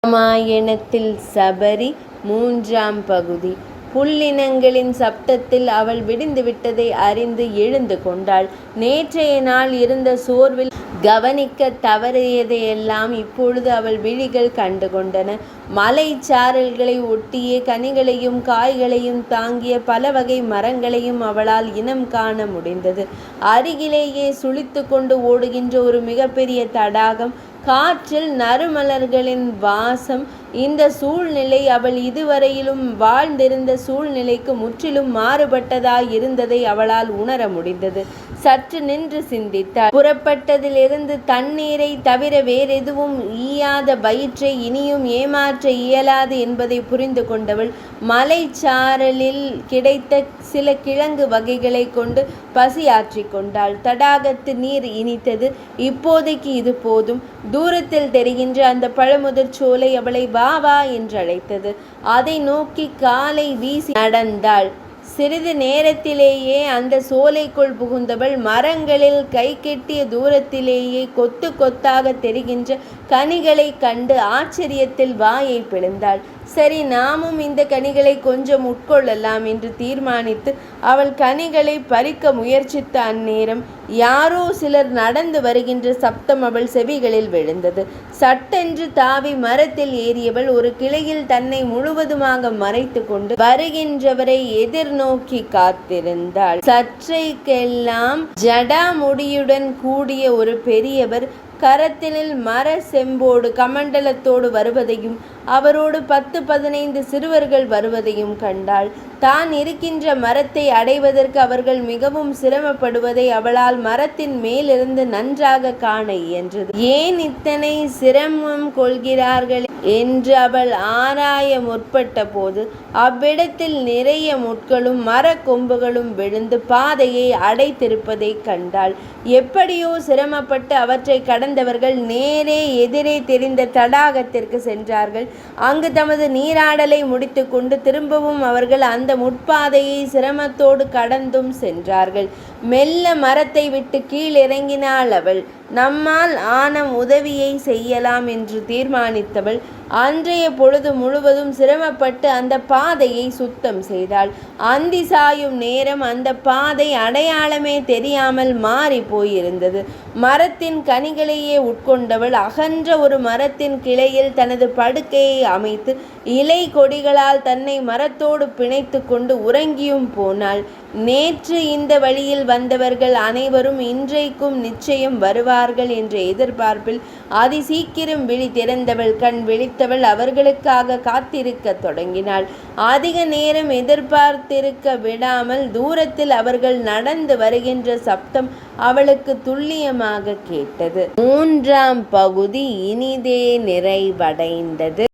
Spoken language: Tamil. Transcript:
ராமாயணத்தில் சபரி 3ஆம் பகுதி. புல்லினங்களின் சப்தத்தில் அவள் விடிந்துவிட்டதை அறிந்து எழுந்து கொண்டாள். நேற்றைய நாள் இருந்த சோர்வில் கவனிக்கத் தவறியதையெல்லாம் இப்பொழுது அவள் விழிகள் கண்டுகொண்டன. மலைச்சாரல்களை ஒட்டிய கனிகளையும் காய்களையும் தாங்கிய பல வகை மரங்களையும் அவளால் இனம் காண முடிந்தது. அருகிலேயே சுழித்து கொண்டு ஓடுகின்ற ஒரு மிகப்பெரிய தடாகம், காற்றில் நறுமலர்களின் வாசம். இந்த சூழ்நிலை அவள் இதுவரையிலும் வாழ்ந்திருந்த சூழ்நிலைக்கு முற்றிலும் மாறுபட்டதாய் இருந்ததை அவளால் உணர முடிந்தது. சற்று நின்று சிந்தித்தாள். புறப்பட்டதிலிருந்து தண்ணீரை தவிர வேறெதுவும் ஈயாத வயிற்றை இனியும் ஏமாற்ற இயலாது என்பதை புரிந்து கொண்டவள் மலைச்சாரலில் கிடைத்த சில கிழங்கு வகைகளை கொண்டு பசியாற்றிக் கொண்டாள். தடாகத்து நீர் இனித்தது. இப்போதைக்கு இது போதும். தூரத்தில் தெரிகின்ற அந்த பழமுதிர் சோலை அவளை வா வா என்று அழைத்தது. அதை நோக்கி காலை வீசி நடந்தாள். சிறிது நேரத்திலேயே அந்த சோலைக்குள் புகுந்தவள் மரங்களில் கை கெட்டிய தூரத்திலேயே கொத்து கொத்தாக தெரிகின்ற கனிகளை கண்டு ஆச்சரியத்தில் வாயை பிளந்தாள். சரி, நாமும் இந்த கனிகளை கொஞ்சம் உட்கொள்ளலாம் என்று தீர்மானித்து அவள் கனிகளை பறிக்க முயற்சித்த அந்நேரம் யாரோ சிலர் நடந்து வருகின்ற சப்தம் அவள் செவிகளில் விழுந்தது. சட்டென்று தாவி மரத்தில் ஏறியவள் ஒரு கிளையில் தன்னை முழுவதுமாக மறைத்து கொண்டு வருகின்றவரை எதிர்நோக்கி காத்திருந்தாள். சற்றைக்கெல்லாம் ஜடாமுடியுடன் கூடிய ஒரு பெரியவர் கரத்தினில் மர செம்போடு கமண்டலத்தோடு வருவதையும் அவரோடு 10-15 சிறுவர்கள் வருவதையும் கண்டாள். தான் இருக்கின்ற மரத்தை அடைவதற்கு அவர்கள் மிகவும் சிரமப்படுவதை அவளால் மரத்தின் மேலிருந்து நன்றாக காண இயன்றது. ஏன் இத்தனை சிரமம் கொள்கிறார்கள் என்று அவள் ஆராய முற்பட்ட போது அவ்விடத்தில் நிறைய முட்களும் மர கொம்புகளும் விழுந்து பாதையை அடைத்திருப்பதை கண்டாள். எப்படியோ சிரமப்பட்டு அவற்றை கடந்தவர்கள் நேரே எதிரே தெரிந்த தடாகத்திற்கு சென்றார்கள். அங்கு தமது நீராடலை முடித்து கொண்டு திரும்பவும் அவர்கள் அந்த முட்பாதையை சிரமத்தோடு கடந்தும் சென்றார்கள். மெல்ல மரத்தை விட்டு கீழிறங்கினாள் அவள். நம்மால் ஆன உதவியை செய்யலாம் என்று தீர்மானித்தவள் அன்றைய பொழுது முழுவதும் சிரமப்பட்டு அந்த பாதையை சுத்தம் செய்தாள். அந்தி சாயும் நேரம் அந்த பாதை அடையாளமே தெரியாமல் மாறி போயிருந்தது. மரத்தின் கனிகளையே உட்கொண்டவள் அகன்ற ஒரு மரத்தின் கிளையில் தனது படுக்கையை அமைத்து இலை கொடிகளால் தன்னை மரத்தோடு பிணைத்து கொண்டு உறங்கியும் போனாள். நேற்று இந்த வழியில் வந்தவர்கள் அனைவரும் இன்றைக்கும் நிச்சயம் வருவார்கள் என்ற எதிர்பார்ப்பில் அதிசீக்கிரம் விழி திறந்தவள் கண் விழித்தவள் அவர்களுக்காக காத்திருக்க தொடங்கினாள். அதிக நேரம் எதிர்பார்த்திருக்க விடாமல் தூரத்தில் அவர்கள் நடந்து வருகின்ற சப்தம் அவளுக்கு துல்லியமாக கேட்டது. 3ஆம் பகுதி இனிதே நிறைவடைந்தது.